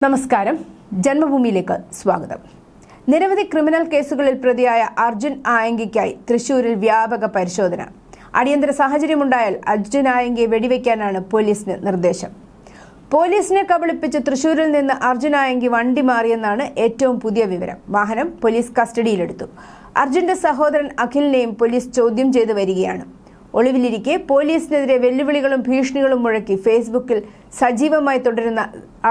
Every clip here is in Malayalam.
നമസ്കാരം. ജന്മഭൂമിയിലേക്ക് സ്വാഗതം. നിരവധി ക്രിമിനൽ കേസുകളിൽ പ്രതിയായ അർജുൻ ആയങ്കിക്കായി തൃശൂരിൽ വ്യാപക പരിശോധന. അടിയന്തര സാഹചര്യമുണ്ടായാൽ അർജുൻ ആയങ്കിയെ വെടിവെക്കാനാണ് പോലീസിന് നിർദ്ദേശം. പോലീസിനെ കബളിപ്പിച്ച് തൃശൂരിൽ നിന്ന് അർജുൻ ആയങ്കി വണ്ടി മാറിയെന്നാണ് ഏറ്റവും പുതിയ വിവരം. വാഹനം പോലീസ് കസ്റ്റഡിയിലെടുത്തു. അർജുന്റെ സഹോദരൻ അഖിലിനെയും പോലീസ് ചോദ്യം ചെയ്തു വരികയാണ്. ഒളിവിലിരിക്കെ പോലീസിനെതിരെ വെല്ലുവിളികളും ഭീഷണികളും മുഴക്കി ഫേസ്ബുക്കിൽ സജീവമായി തുടരുന്ന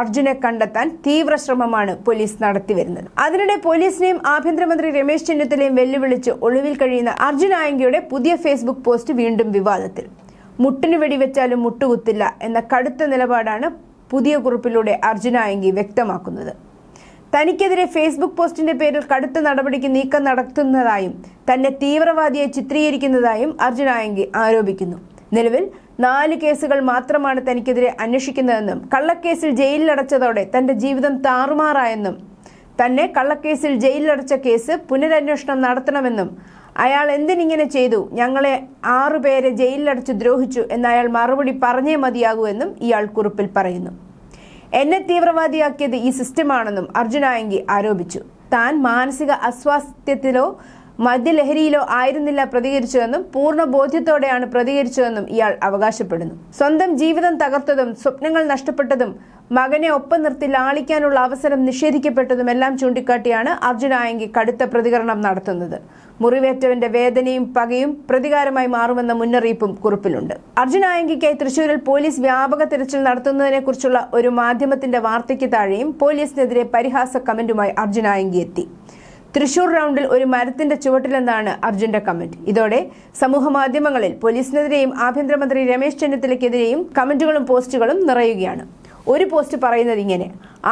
അർജുനെ കണ്ടെത്താൻ തീവ്ര ശ്രമമാണ് പോലീസ് നടത്തിവരുന്നത്. അതിനിടെ പോലീസിനെയും ആഭ്യന്തരമന്ത്രി രമേശ് ചെന്നിത്തലയും വെല്ലുവിളിച്ച് ഒളിവിൽ കഴിയുന്ന അർജുൻ ആയങ്കിയുടെ പുതിയ ഫേസ്ബുക്ക് പോസ്റ്റ് വീണ്ടും വിവാദത്തിൽ. മുട്ടിന് വെടിവെച്ചാലും മുട്ടുകുത്തില്ല എന്ന കടുത്ത നിലപാടാണ് പുതിയ കുറിപ്പിലൂടെ അർജുൻ ആയങ്കി വ്യക്തമാക്കുന്നത്. തനിക്കെതിരെ ഫേസ്ബുക്ക് പോസ്റ്റിന്റെ പേരിൽ കടുത്ത നടപടിക്ക് നീക്കം നടത്തുന്നതായും തന്നെ തീവ്രവാദിയെ ചിത്രീകരിക്കുന്നതായും അർജുൻ ആയങ്കി ആരോപിക്കുന്നു. നിലവിൽ 4 കേസുകൾ മാത്രമാണ് തനിക്കെതിരെ അന്വേഷിക്കുന്നതെന്നും കള്ളക്കേസിൽ ജയിലിലടച്ചതോടെ തന്റെ ജീവിതം താറുമാറായെന്നും തന്നെ കള്ളക്കേസിൽ ജയിലിലടച്ച കേസ് പുനരന്വേഷണം നടത്തണമെന്നും അയാൾ എന്തിനിങ്ങനെ ചെയ്തു, ഞങ്ങളെ 6 പേരെ ജയിലിലടച്ച് ദ്രോഹിച്ചു എന്നയാൾ മറുപടി പറഞ്ഞേ മതിയാകൂ എന്നും ഇയാൾ കുറിപ്പിൽ പറയുന്നു. എന്നെ തീവ്രവാദിയാക്കിയത് ഈ സിസ്റ്റമാണെന്നും അർജുൻ ആയങ്കി ആരോപിച്ചു. താൻ മാനസിക അസ്വാസ്ഥ്യത്തിലോ മദ്യലഹരിയിലോ ആയിരുന്നില്ല പ്രതികരിച്ചതെന്നും പൂർണ്ണ ബോധ്യത്തോടെയാണ് പ്രതികരിച്ചതെന്നും ഇയാൾ അവകാശപ്പെടുന്നു. സ്വന്തം ജീവിതം തകർത്തതും സ്വപ്നങ്ങൾ നഷ്ടപ്പെട്ടതും മകനെ ഒപ്പം നിർത്തി ലാളിക്കാനുള്ള അവസരം നിഷേധിക്കപ്പെട്ടതുമെല്ലാം ചൂണ്ടിക്കാട്ടിയാണ് അർജുൻ ആയങ്കി കടുത്ത പ്രതികരണം നടത്തുന്നത്. മുറിവേറ്റവന്റെ വേദനയും പകയും പ്രതികാരമായി മാറുമെന്ന മുന്നറിയിപ്പും കുറിപ്പിലുണ്ട്. അർജുൻ ആയങ്കിക്കായി തൃശൂരിൽ പോലീസ് വ്യാപക തിരച്ചിൽ നടത്തുന്നതിനെക്കുറിച്ചുള്ള ഒരു മാധ്യമത്തിന്റെ വാർത്തയ്ക്ക് താഴെയും പോലീസിനെതിരെ പരിഹാസ കമന്റുമായി അർജുൻ ആയങ്കി എത്തി. തൃശൂർ റൗണ്ടിൽ ഒരു മരത്തിന്റെ ചുവട്ടിലെന്നാണ് അർജുന്റെ കമന്റ്. ഇതോടെ സമൂഹ മാധ്യമങ്ങളിൽ പോലീസിനെതിരെയും ആഭ്യന്തരമന്ത്രി രമേശ് ചെന്നിത്തലയ്ക്കെതിരെയും കമന്റുകളും പോസ്റ്റുകളും നിറയുകയാണ്. ഒരു പോസ്റ്റ് പറയുന്നത് ഇങ്ങനെ: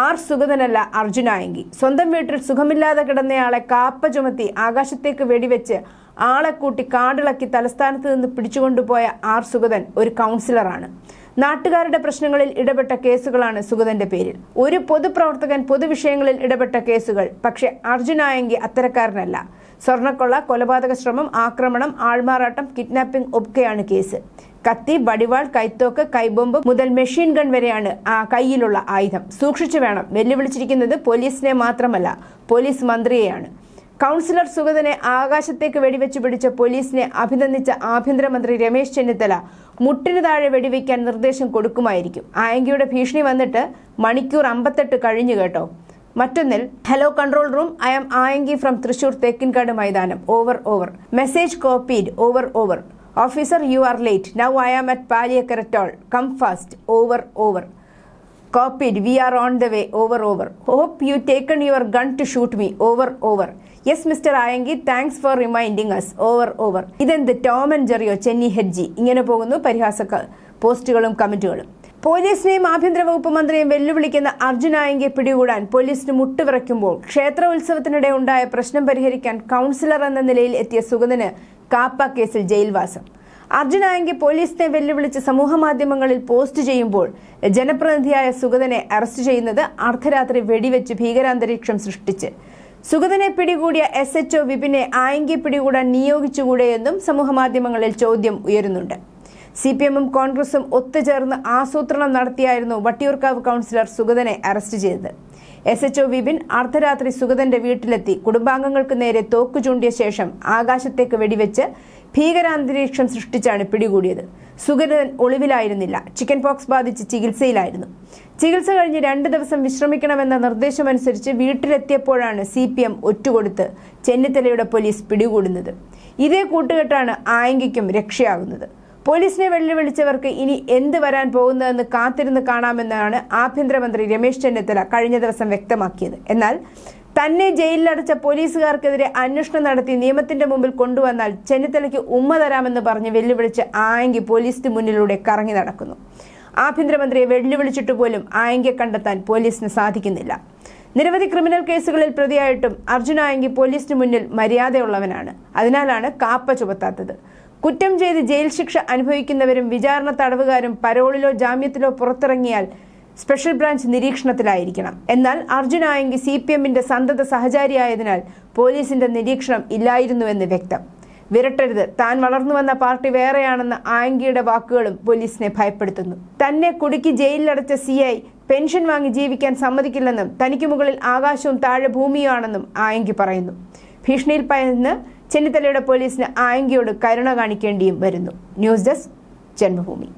ആർ സുഗതനല്ല അർജുൻ ആയങ്കി. സ്വന്തം വീട്ടിൽ സുഖമില്ലാതെ കിടന്നയാളെ കാപ്പ ചുമത്തി ആകാശത്തേക്ക് വെടിവെച്ച് ആളെ കൂട്ടി കാടിളക്കി തലസ്ഥാനത്ത് നിന്ന് പിടിച്ചുകൊണ്ടുപോയ ആർ സുഗതൻ ഒരു കൗൺസിലറാണ്. നാട്ടുകാരുടെ പ്രശ്നങ്ങളിൽ ഇടപെട്ട കേസുകളാണ് സുഗതന്റെ പേരിൽ. ഒരു പൊതുപ്രവർത്തകൻ പൊതുവിഷയങ്ങളിൽ ഇടപെട്ട കേസുകൾ. പക്ഷേ അർജുൻ ആയങ്കി അത്തരക്കാരനല്ല. സ്വർണ്ണക്കൊള്ള, കൊലപാതക ശ്രമം, ആക്രമണം, ആൾമാറാട്ടം, കിഡ്നാപ്പിംഗ് ഒക്കെയാണ് കേസ്. കത്തി, വടിവാൾ, കൈത്തോക്ക്, കൈബോംബ് മുതൽ മെഷീൻ ഗൺ വരെയാണ് കയ്യിലുള്ള ആയുധം. സൂക്ഷിച്ചു വേണം. വെല്ലുവിളിച്ചിരിക്കുന്നത് പോലീസിനെ മാത്രമല്ല, പോലീസ് മന്ത്രിയെയാണ്. കൗൺസിലർ സുഗതനെ ആകാശത്തേക്ക് വെടിവെച്ച് പിടിച്ച പോലീസിനെ അഭിനന്ദിച്ച ആഭ്യന്തരമന്ത്രി രമേശ് ചെന്നിത്തല മുട്ടിന് താഴെ വെടിവെക്കാൻ നിർദ്ദേശം കൊടുക്കുമായിരിക്കും. ആയങ്കിയുടെ ഭീഷണി വന്നിട്ട് മണിക്കൂർ 58 കഴിഞ്ഞു കേട്ടോ. മറ്റൊന്നിൽ, hello control room, I am Ayanki from Thrissur Thekkinkadu Maidanam. Over. Message copied. Over. Officer, you are late. Now I am at Paliyekkara toll. Come fast. Over. Copied. We are on the way. Over. Hope you taken your gun to shoot me. Over. Yes, Mr. Ayangi. Thanks for reminding us. Over. ഇതെന്ത് ടോം ആൻഡ് ജെറിയോ, ചെന്നി ഹെഡ്ജി? ഇങ്ങനെ പോകുന്നു പരിഹാസ പോസ്റ്റുകളും കമന്റുകളും. പോലീസിനെയും ആഭ്യന്തര വകുപ്പ് മന്ത്രിയെയും വെല്ലുവിളിക്കുന്ന അർജുൻ ആയങ്കിയെ പിടികൂടാൻ പോലീസിന് മുട്ടുവിറയ്ക്കുമ്പോൾ ക്ഷേത്ര ഉത്സവത്തിനിടെ ഉണ്ടായ പ്രശ്നം പരിഹരിക്കാൻ കൗൺസിലർ എന്ന നിലയിൽ എത്തിയ സുഗതന് കാപ്പ കേസിൽ ജയിൽവാസം. അർജുൻ ആയങ്കി പോലീസിനെ വെല്ലുവിളിച്ച് സമൂഹ മാധ്യമങ്ങളിൽ പോസ്റ്റ് ചെയ്യുമ്പോൾ ജനപ്രതിനിധിയായ സുഗതനെ അറസ്റ്റ് ചെയ്യുന്നത് അർദ്ധരാത്രി വെടിവെച്ച് ഭീകരാന്തരീക്ഷം സൃഷ്ടിച്ച്. സുഗതനെ പിടികൂടിയ SHO വിപിനെ ആയങ്കി പിടികൂടാൻ നിയോഗിച്ചുകൂടെയെന്നും സമൂഹ മാധ്യമങ്ങളിൽ ചോദ്യം ഉയരുന്നുണ്ട്. CPM-ഉം കോൺഗ്രസും ഒത്തുചേർന്ന് ആസൂത്രണം നടത്തിയായിരുന്നു വട്ടിയൂർക്കാവ് കൗൺസിലർ സുഗതനെ അറസ്റ്റ് ചെയ്തത്. SHO വിപിൻ അർദ്ധരാത്രി സുഗതന്റെ വീട്ടിലെത്തി കുടുംബാംഗങ്ങൾക്ക് നേരെ തോക്കു ചൂണ്ടിയ ശേഷം ആകാശത്തേക്ക് വെടിവെച്ച് ഭീകരാന്തരീക്ഷം സൃഷ്ടിച്ചാണ് പിടികൂടിയത്. സുഗതൻ ഒളിവിലായിരുന്നില്ല. ചിക്കൻ പോക്സ് ബാധിച്ച് ചികിത്സയിലായിരുന്നു. ചികിത്സ കഴിഞ്ഞ് 2 ദിവസം വിശ്രമിക്കണമെന്ന നിർദ്ദേശമനുസരിച്ച് വീട്ടിലെത്തിയപ്പോഴാണ് CPM ഒറ്റുകൊടുത്ത് ചെന്നിത്തലയുടെ പോലീസ് പിടികൂടുന്നത്. ഇതേ കൂട്ടുകെട്ടാണ് ആയങ്കിക്കും രക്ഷയാകുന്നത്. പോലീസിനെ വെല്ലുവിളിച്ചവർക്ക് ഇനി എന്ത് വരാൻ പോകുന്നതെന്ന് കാത്തിരുന്ന് കാണാമെന്നാണ് ആഭ്യന്തരമന്ത്രി രമേശ് ചെന്നിത്തല കഴിഞ്ഞ ദിവസം വ്യക്തമാക്കിയത്. എന്നാൽ തന്നെ ജയിലിലടച്ച പോലീസുകാർക്കെതിരെ അന്വേഷണം നടത്തി നിയമത്തിന്റെ മുമ്പിൽ കൊണ്ടുവന്നാൽ ചെന്നിത്തലയ്ക്ക് ഉമ്മ തരാമെന്ന് പറഞ്ഞ് വെല്ലുവിളിച്ച് ആയങ്കി പോലീസിന് മുന്നിലൂടെ കറങ്ങി നടക്കുന്നു. ആഭ്യന്തരമന്ത്രിയെ വെല്ലുവിളിച്ചിട്ട് പോലും ആയങ്കിയെ കണ്ടെത്താൻ പോലീസിന് സാധിക്കുന്നില്ല. നിരവധി ക്രിമിനൽ കേസുകളിൽ പ്രതിയായിട്ടും അർജുൻ ആയങ്കി പോലീസിന് മുന്നിൽ മര്യാദയുള്ളവനാണ്. അതിനാലാണ് കാപ്പ ചുമത്താത്തത്. കുറ്റം ചെയ്ത് ജയിൽ ശിക്ഷ അനുഭവിക്കുന്നവരും വിചാരണ തടവുകാരും പരോളിലോ ജാമ്യത്തിലോ പുറത്തിറങ്ങിയാൽ സ്പെഷ്യൽ ബ്രാഞ്ച് നിരീക്ഷണത്തിലായിരിക്കണം. എന്നാൽ അർജുൻ ആയങ്കി CPM-ന്റെ സന്തത സഹചാരിയായതിനാൽ പോലീസിന്റെ നിരീക്ഷണം ഇല്ലായിരുന്നുവെന്ന് വ്യക്തം. വിരട്ടരുത്, താൻ വളർന്നു വന്ന പാർട്ടി വേറെയാണെന്ന ആയങ്കിയുടെ വാക്കുകളും പോലീസിനെ ഭയപ്പെടുത്തുന്നു. തന്നെ കുടുക്കി ജയിലിലടച്ച CI പെൻഷൻ വാങ്ങി ജീവിക്കാൻ സമ്മതിക്കില്ലെന്നും തനിക്ക് മുകളിൽ ആകാശവും താഴെ ഭൂമിയുമാണെന്നും ആയങ്കി പറയുന്നു. ഭീഷണിയിൽ ഭയന്ന് ചെന്നിത്തലയുടെ പോലീസിന് ആയങ്കിയോട് കരുണ കാണിക്കേണ്ടിയും വരുന്നു. News desk Janmabhumi.